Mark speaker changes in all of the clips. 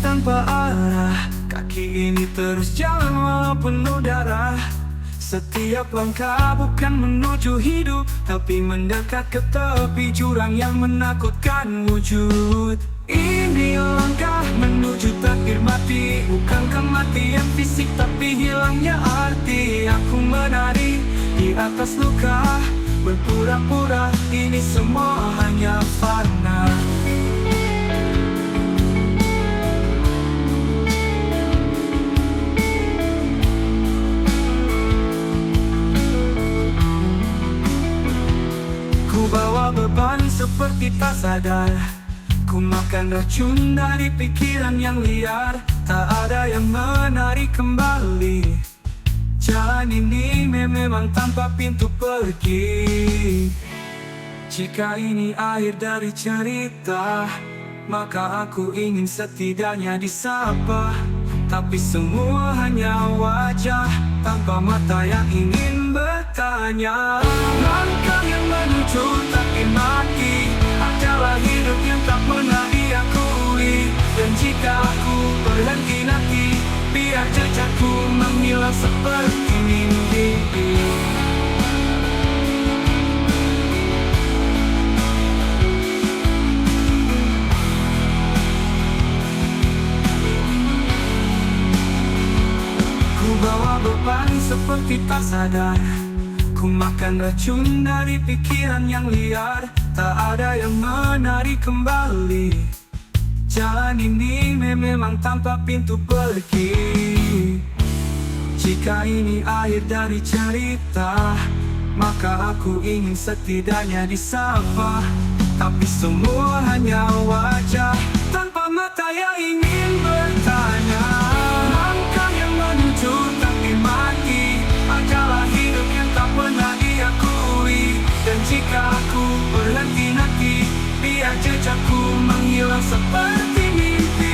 Speaker 1: tanpa arah. Kaki ini terus jalan walau penuh darah. Setiap langkah bukan menuju hidup, tapi mendekat ke tepi jurang yang menakutkan wujud. Ini langkah menuju takdir mati, bukan kematian fisik tapi hilangnya arti. Aku menari di atas luka, berpura-pura ini semua hanya fana. Ku bawa beban seperti tak sadar. Ku makan racun dari pikiran yang liar. Tak ada yang menarik kembali. Jalan ini memang tanpa pintu pergi. Jika ini akhir dari cerita, maka aku ingin setidaknya disapa. Tapi semua hanya wajah tanpa mata yang ingin bertanya. Langkah yang menuju takdir mati adalah hidup yang tak pernah diakui. Dan jika aku berhenti nanti, biar jejakku menghilang seperti mimpi. Ku bawa beban seperti tak sadar. Ku makan racun dari pikiran yang liar. Tak ada yang menarik kembali. Jalan ini memang tanpa pintu pergi. Jika ini akhir dari cerita, maka aku ingin setidaknya disapa. Tapi semua hanya wajah tanpa mata yang ingin bertanya. Langkah yang menuju takdir mati adalah hidup yang tak pernah diakui. Dan jika aku berhenti nanti, biar jejakku menghilang seperti mimpi.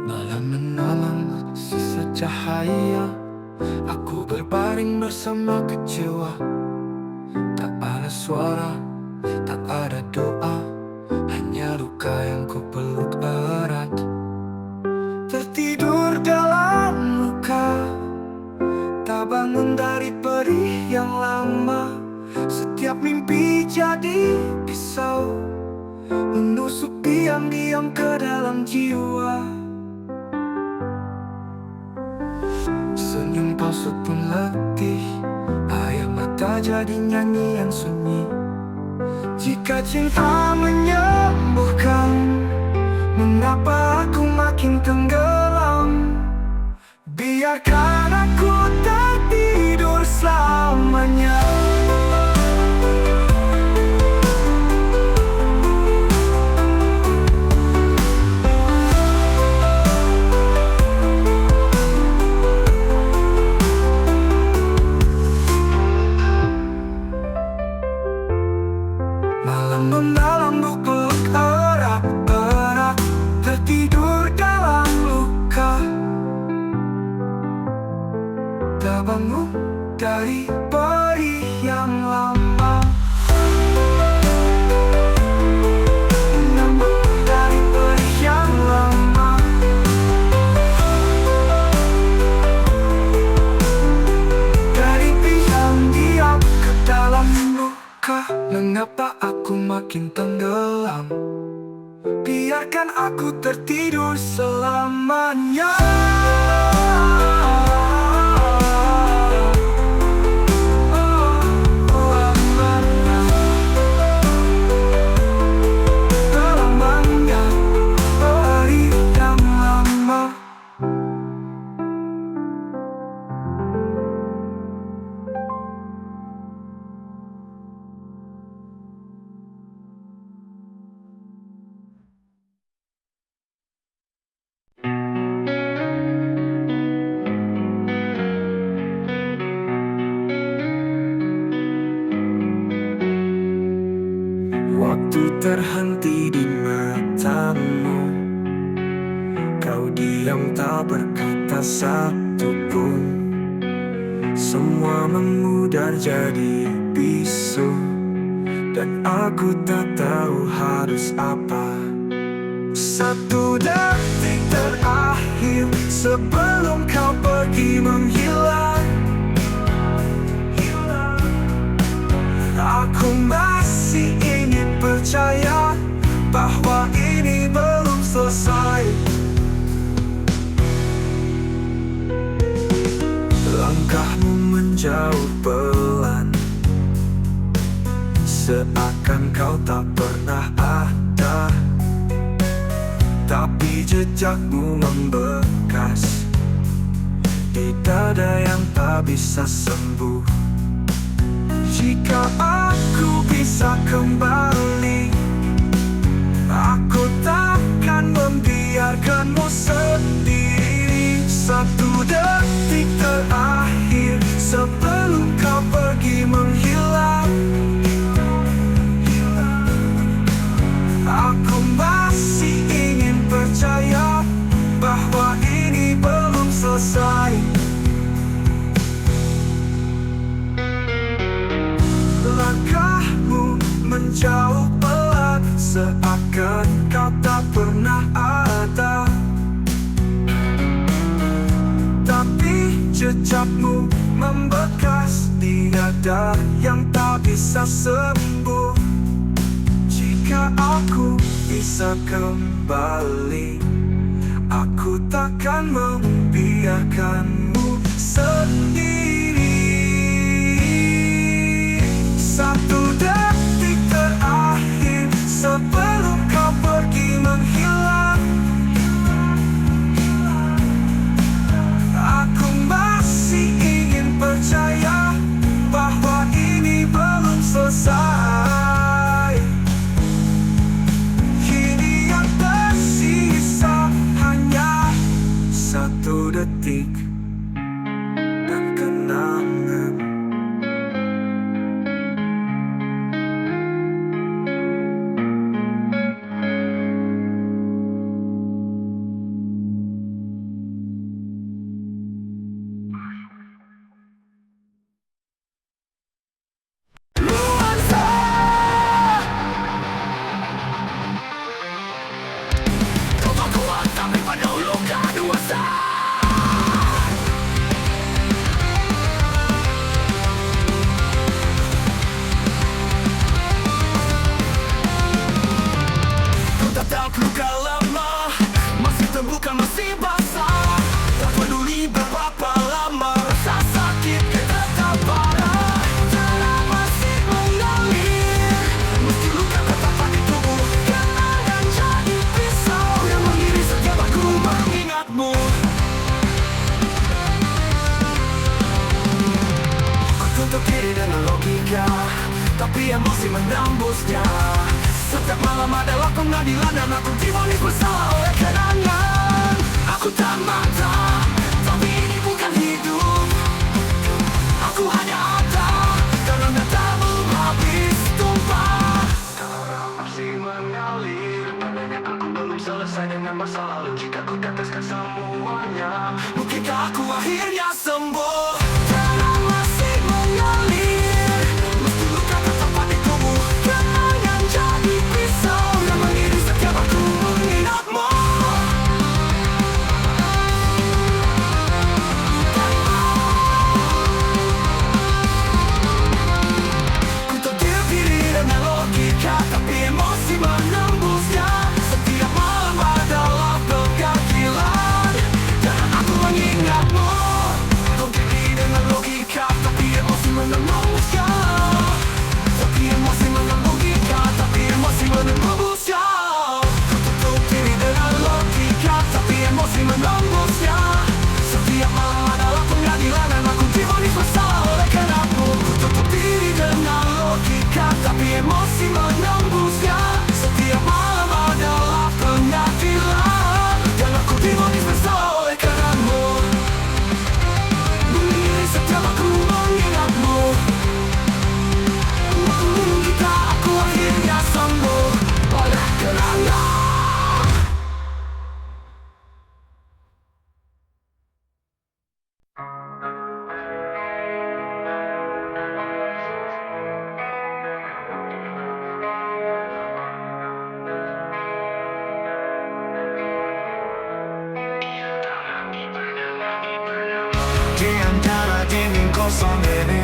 Speaker 1: Malam menolong sisa cahaya. Aku berbaring bersama kecewa. Tak ada suara, tak ada doa, hanya luka yang ku peluk erat. Tertidur dalam luka, tak bangun dari perih yang lama. Setiap mimpi jadi pisau, menusuk diam-diam ke dalam jiwa. Senyum palsu pun letih, air mata jadi nyanyian sunyi. Jika cinta menyembuhkan, mengapa aku makin tenggelam? Biarkan aku tak tidur selamanya. Malam membalambuk peluk erat-erat, tertidur dalam luka. Tak bangun dari perih yang lama. Bangun dari perih yang lama. Dari diam-diam ke dalam luka. Mengapa aku makin tenggelam? Biarkan aku tertidur selamanya. Lamanya perih dan lama. terhenti di matamu. Kau diam tak berkata satu pun. Semua memudar jadi bisu, dan aku tak tahu harus apa. Satu detik terakhir sebelum kau pergi menghilang, aku masih ingin percaya bahwa ini belum selesai. Langkahmu menjauh pelan, seakan kau tak pernah ada. Tapi jejakmu membekas di dada yang tak bisa sembuh. Jika aku bisa kembali, aku takkan membiarkanmu sendiri. Satu detik terakhir sebelum kau pergi menghilang, aku masih ingin percaya bahwa ini belum selesai. Langkahmu menjauh pelan, seakan kau tak pernah ada. Tapi jejakmu membekas di dada yang tak bisa sembuh. Jika aku bisa kembali, aku takkan membiarkanmu sendiri. Satu detik terakhir sebelum kau pergi menghilang, aku masih ingin percaya bahwa ini belum selesai. Kini yang tersisa hanya satu detik dan kenangan. Luka lama masih terbuka, masih basah. Tak peduli berapa lama, rasa sakit tetap parah. Darah masih mengalir, meski luka tertampar di tubuh. Kenangan jadi pisau yang mengiris setiap aku mengingatmu. Ku tutup diri dengan logika, tapi emosi menembusnya. Setiap malam adalah pengadilan dan aku divonis bersalah oleh kenangan. Aku tak mata, tapi ini bukan hidup. Aku hanya ada karena tak belum habis tumpah. Darah masih mengalir, aku belum selesai dengan masa lalu. Jika ku teteskan semuanya, mungkinkah aku akhirnya sembuh. Darah masih mengalir, meski luka tertampar di tubuh. Kenangan jadi pisau yang mengiris setiap aku mengingatmu. Ku terdiam diri dengan logika, tapi emosi menembusnya. Setiap malam adalah pengadilan dan aku mengingatmu. Ku diri dengan logika, tapi emosi menembusnya. Tapi emosi menembusnya, tapi emosi menembusnya. Ku tutup diri dengan logika, tapi emosi menembusnya. Setiap malam adalah pengadilan dan aku divonis bersalah oleh kenakmu. Ku tutup diri dengan logika, tapi emosi menembusnya. Setiap malam adalah pengadilan dan aku divonis bersalah oleh kenakmu. Mengiris setiap aku mengingatmu. Jika aku akhirnya sembuh. kosong ini.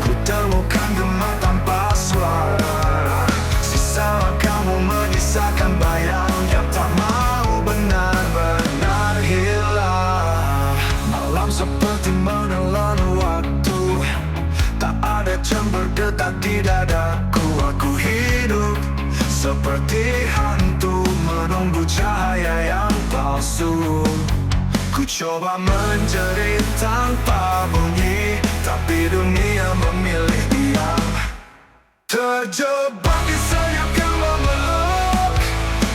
Speaker 1: Ku temukan gema tanpa suara, sisa kamu menyisakan bayang yang tak mau benar-benar hilang. Malam seperti menelan waktu, tak ada jam berdetak di dadaku. Aku hidup seperti hantu menunggu cahaya yang palsu. Ku coba menjerit tanpa bunyi, tapi dunia memilih diam. Terjebak di senyap yang memeluk,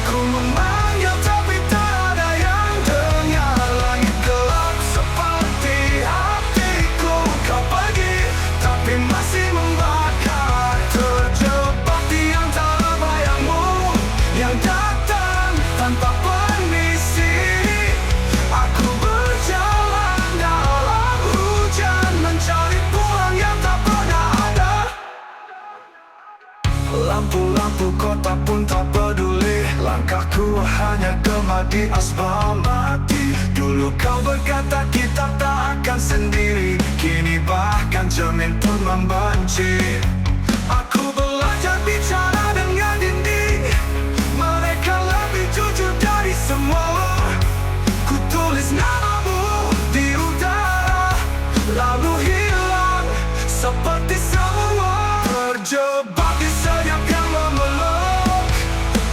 Speaker 1: ku memanggil tapi tak ada yang dengar. Langit gelap seperti hatiku, kau pergi tapi masih membakar. Terjebak di antara bayangmu yang datang tanpa permisi. Aku berjalan dalam hujan, mencari pulang yang tak pernah ada. Lampu-lampu kota pun tak peduli, langkahku hanya gema di aspal mati. Dulu kau berkata kita tak akan sendiri, kini bahkan cermin pun membenci. Aku belajar bicara dengan dinding, mereka lebih jujur dari semua. Ku tulis namamu di udara, lalu hilang seperti semua. Terjebak di senyap yang memeluk,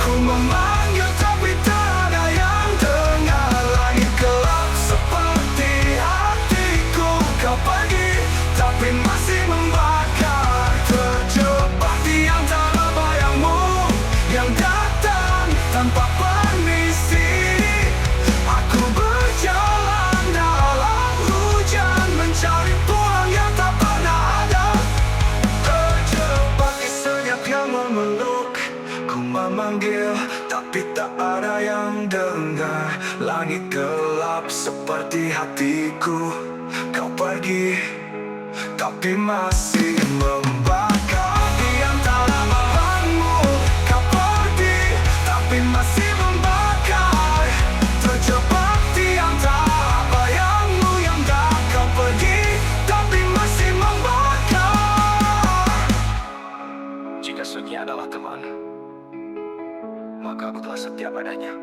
Speaker 1: ku memanggil tapi tak ada yang dengar. Langit gelap seperti hatiku, kau pergi tapi masih membakar. Terjebak di antara bayangmu yang datang tanpa permisi. Aku berjalan dalam hujan, mencari pulang yang tak pernah ada. Terjebak di senyap yang memeluk, ku memanggil tapi tak ada yang dengar. Langit gelap seperti hatiku, kau pergi tapi masih membakar. Di antara malammu kau pergi tapi masih membakar. Terjebak di antara bayangmu yang dah kau pergi tapi masih membakar. Jika sunyi adalah teman, maka aku telah setia padanya,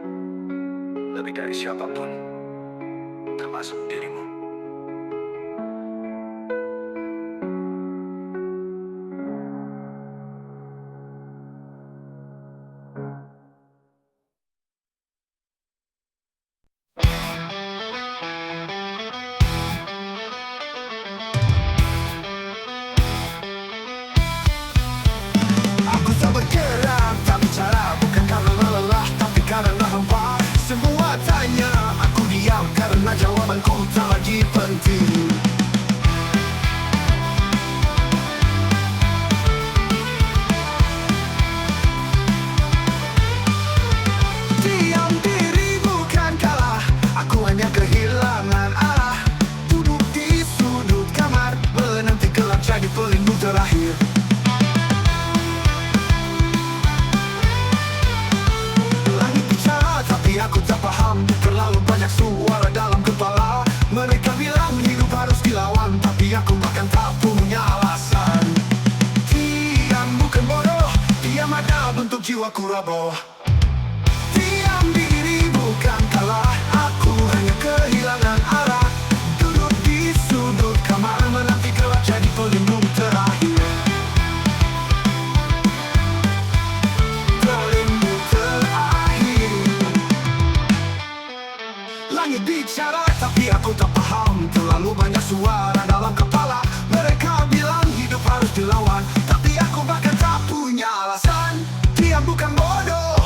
Speaker 1: lebih dari siapapun, termasuk dirimu. Aku tak bergerak, tak bicara, bukan karena lelah, tapi karena hampa. Semua tanya, aku diam karena jawabanku tak lagi penting. Diam diri bukan kalah, aku hanya kehilangan arah. Duduk di sudut kamar, menanti gelap jadi pelindung terakhir. Aku tak paham, terlalu banyak suara dalam kepala. Mereka bilang hidup harus dilawan, tapi aku bahkan tak punya alasan. Diam bukan bodoh, diam ada bentuk jiwaku roboh. Diam diri bukan kalah, aku hanya kehilangan arah. Duduk di sudut kamar, menanti gelap jadi pelindung terakhir. Langit bicara, tapi aku tak paham. Terlalu banyak suara dalam kepala. Mereka bilang hidup harus dilawan, tapi aku bahkan tak punya alasan. Diam bukan bodoh,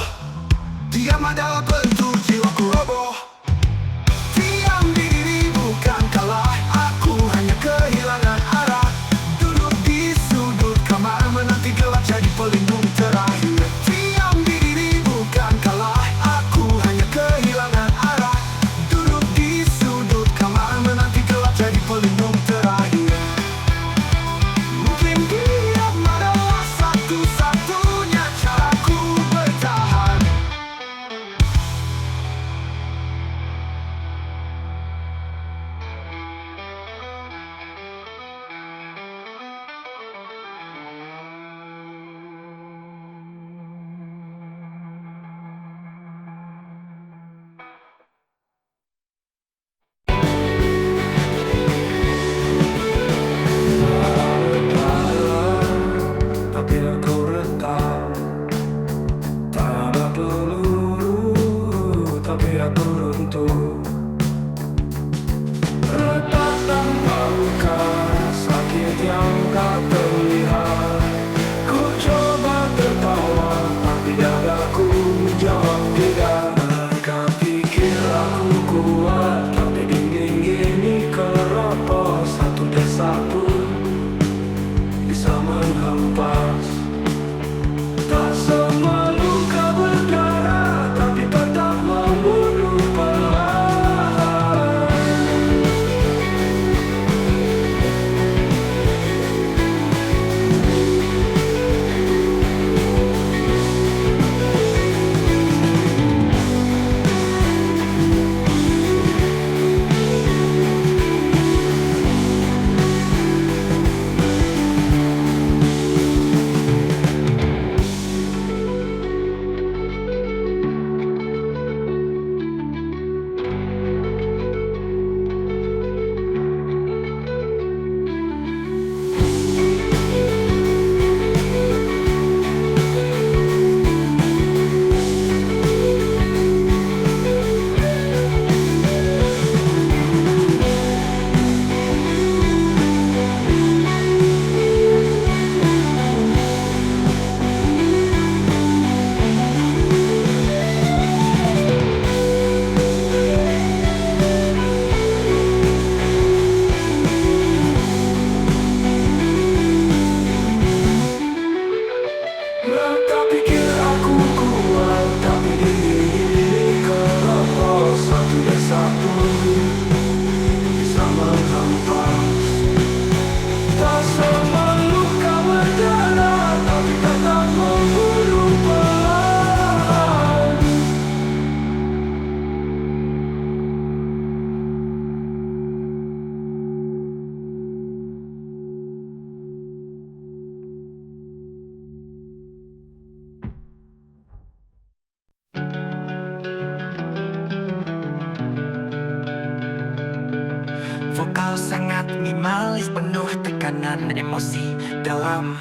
Speaker 1: Vokal sangat minimalis, penuh tekanan emosi dalam.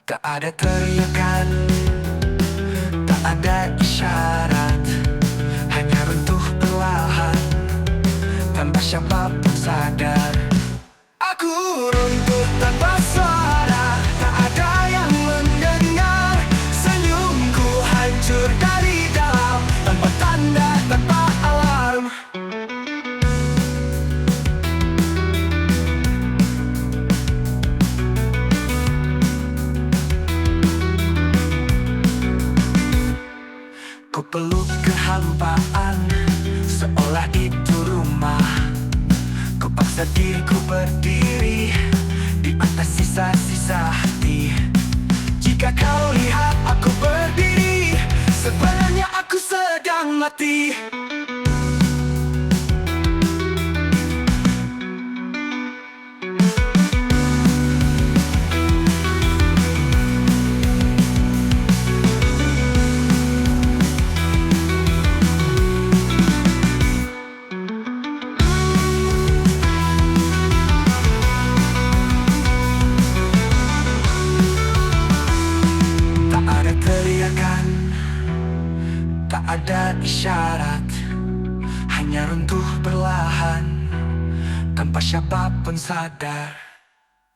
Speaker 1: Tak ada teriakan, tak ada isyarat, hanya runtuh perlahan tanpa siapapun sadar. Aku runtuh tanpa suara, tak ada yang mendengar. Senyumku hancur dari dalam, tanpa tanda, tanpa alarm. Ku peluk kehampaan, seolah itu rumah. Ku paksa diriku berdiri di atas sisa-sisa hati. Jika kau lihat aku berdiri, sebenarnya aku sedang mati. Tak ada isyarat, hanya runtuh perlahan tanpa siapapun sadar.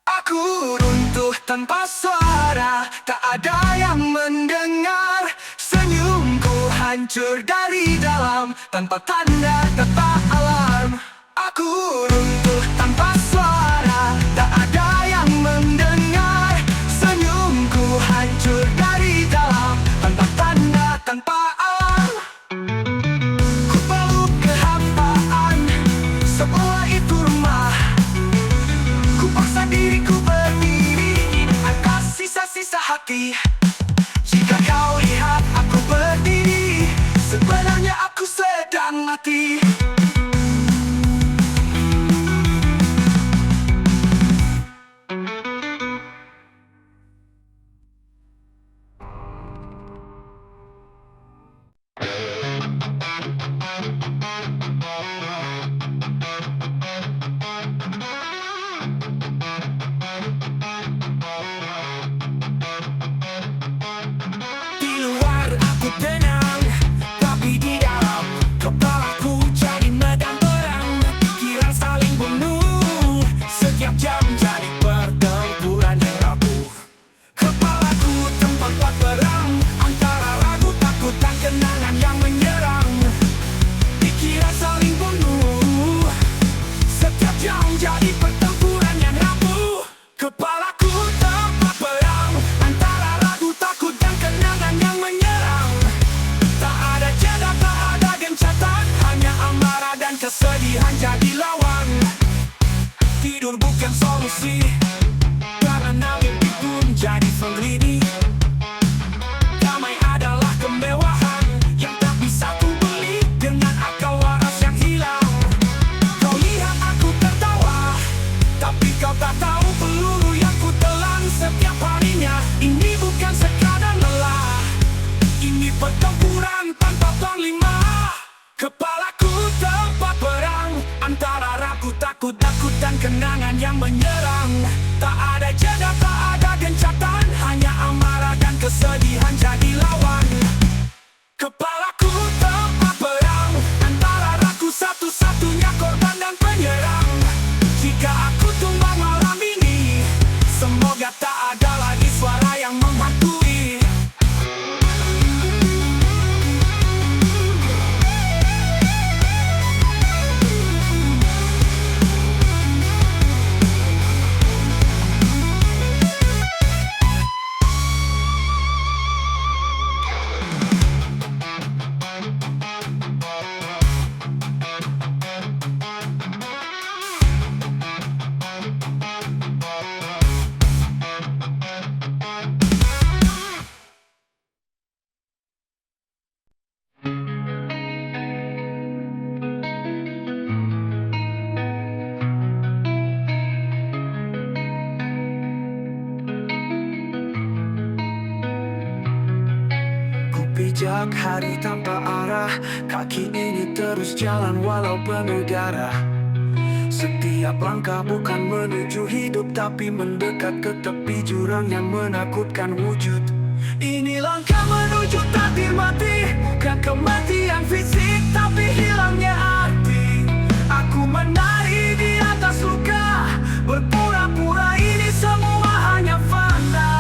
Speaker 1: Aku runtuh tanpa suara, tak ada yang mendengar. Senyumku hancur dari dalam, tanpa tanda, tanpa alarm. Aku runtuh tanpa suara, tak ada yang mendengar. Senyumku hancur dari dalam, tanpa tanda, tanpa alarm. Diriku berdiri di atas sisa-sisa hati. Jika kau lihat aku berdiri, sebenarnya aku sedang mati. Tenang, tapi di dalam kepalaku jadi medan perang. Pikiran saling bunuh, setiap jam jadi pertempuran yang rapuh. Kepalaku tempat perang, antara ragu, takut, dan kenangan yang menyerang. Pikiran saling bunuh, setiap jam jadi pertempuran yang rapuh. Kepalaku tempat perang, antara ragu, takut, dan kenangan yang menyerang. Kesedihan jadi lawan. Tidur bukan solusi, karena mimpi pun jadi sendiri. Damai adalah kemewahan yang tak bisa ku beli dengan akal waras yang hilang. Kau lihat aku tertawa, tapi kau tak tahu peluru yang ku telan setiap harinya. Ini bukan sekadar lelah, ini pertempuran tanpa panglima. Kepalaku tempat perang, antara ragu, takut, dan kenangan yang menyerang. Tak ada jeda, tak ada gencatan, hanya amarah dan kesedihan jadi lawan. Kepalaku tempat perang, antara ragu, satu-satunya korban dan penyerang. Jika aku tumbang malam ini, semoga tak ada lagi suara yang menghantui. Pijak hari tanpa arah, kaki ini terus jalan walau penuh darah. Setiap Setiap langkah bukan menuju hidup, tapi mendekat ke tepi jurang yang menakutkan wujud. Ini langkah menuju takdir mati, bukan kematian fisik, tapi hilangnya arti. Aku menari di atas luka, berpura-pura ini semua hanya fana.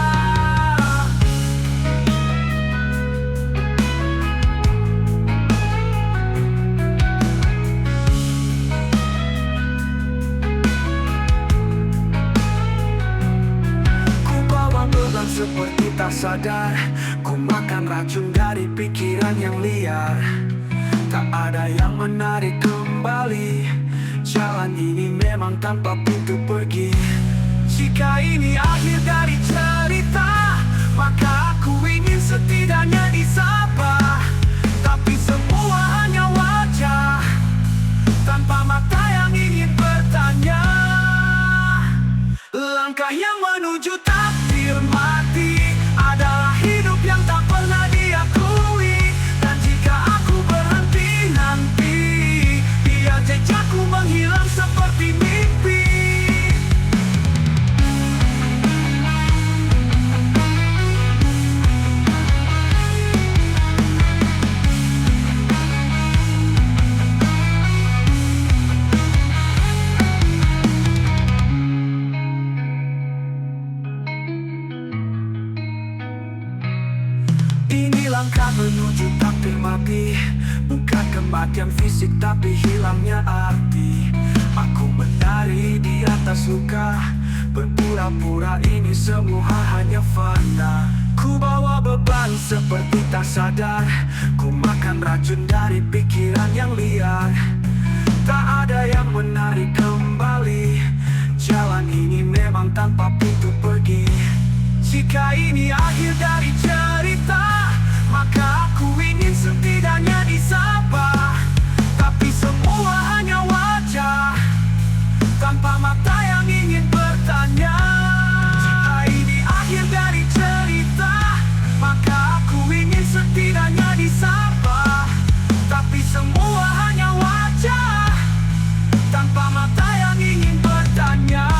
Speaker 1: Ku bawa beban seperti tak sadar, ku makan racun dari pikiran yang liar. Tak ada yang menarik kembali, jalan ini memang tanpa pintu pergi. Jika ini akhir dari cerita, maka aku ingin setidaknya disapa. Tapi semua hanya wajah, tanpa mata yang ingin bertanya. Langkah yang menuju takdir mati adalah hidup yang tak pernah diakui. Dan jika aku berhenti nanti, biar jejakku menghilang seperti mimpi. Ini langkah menuju takdir mati, bukan kematian fisik tapi hilangnya arti. Aku menari di atas luka, berpura-pura ini semua hanya fana. Ku bawa beban seperti tak sadar, ku makan racun dari pikiran yang liar. Tak ada yang menarik kembali, jalan ini memang tanpa pintu pergi. Jika ini akhir dari cerita, maka aku ingin setidaknya disapa. Tapi semua hanya wajah, tanpa mata yang ingin bertanya. Jika ini akhir dari cerita, maka aku ingin setidaknya disapa. Tapi semua hanya wajah, tanpa mata yang ingin bertanya.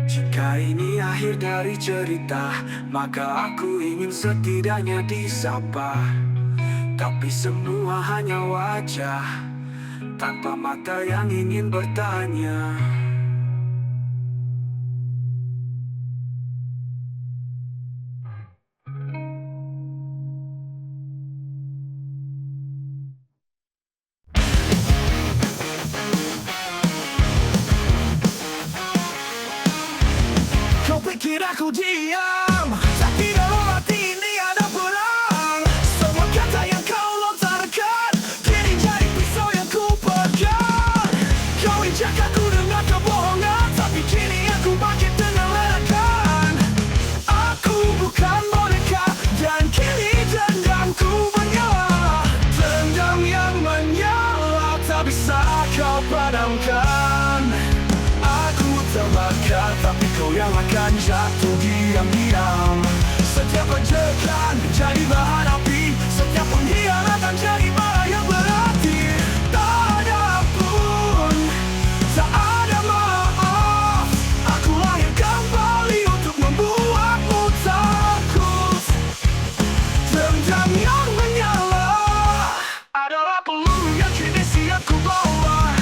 Speaker 1: Jika ini akhir dari cerita, maka aku ingin setidaknya disapa. Tapi semua hanya wajah, tanpa mata yang ingin bertanya. Kau pikir aku diam, tapi dalam hati ini ada perang. Semua kata yang kau lontarkan kini jadi pisau yang ku pegang. Kau injak aku dengan kebohongan, tapi kini aku bangkit dengan ledakan. Aku bukan boneka, dan kini dendamku menyala. Dendam yang menyala tak bisa kau padamkan. Aku terbakar, tapi kau yang akan jatuh diam-diam. Setiap pencegahan jadi bahan api, setiap pengkhianatan jadi marah yang berarti. Tak ada pun, tak ada maaf. Aku lahir kembali untuk membuatmu takut. Dendam yang menyala adalah peluru yang kini siap ku bawa.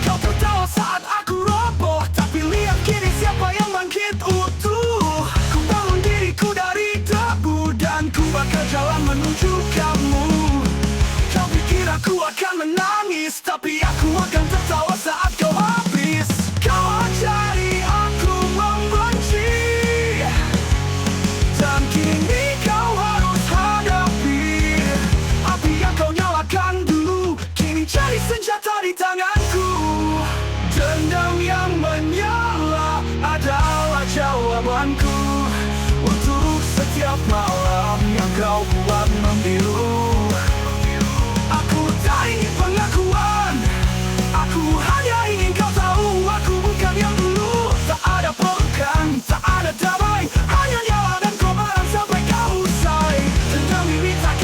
Speaker 1: Kau tertawa saat aku roboh, tapi lihat kini siapa yang bangkit utuh. Ku bangun diriku dari debu, dan ku bakal jalan menuju kamu. Kau pikir aku akan menangis, tapi aku akan tertawa saat kau habis. Kau ajari aku membenci, dan kini kau harus hadapi. Api yang kau nyalakan dulu kini jadi senjata di tanganku. Dendam yang menyala adalah jawabanku untuk setiap malam yang kau buat membiru. Aku tak ingin pengakuan, aku hanya ingin kau tahu. Aku bukan yang dulu, tak ada pelukan, tak ada damai, hanya nyala dan kobaran sampai kau usai. Dendam ini tak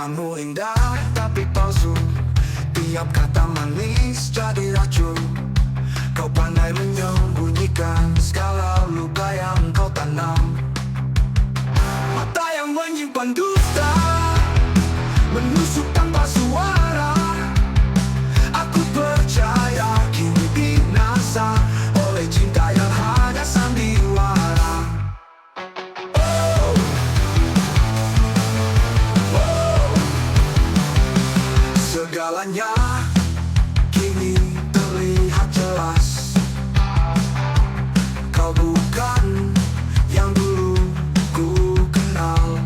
Speaker 1: Kamu indah tapi palsu, tiap kata manis jadi racun. Kau pandai menyembunyikan segala luka yang kau tanam. Mata yang menyimpan dusta, menusuk tanpa suara. Aku percaya kini binasa oleh cinta yang hanya sandiwara. Segalanya kini terlihat jelas. Kau bukan yang dulu ku kenal.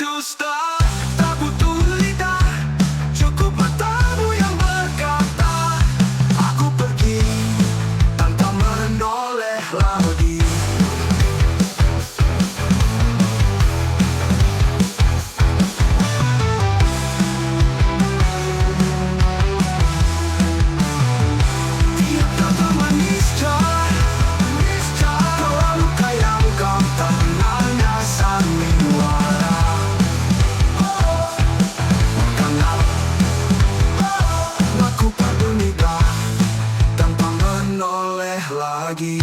Speaker 1: Dusta tak butuh lidah, cukup matamu yang berkata. Aku pergi tanpa menoleh lagi. Tiap kata manis bawa luka yang kau tanamnya sandiwara. Karena aku pergi tanpa menoleh lagi.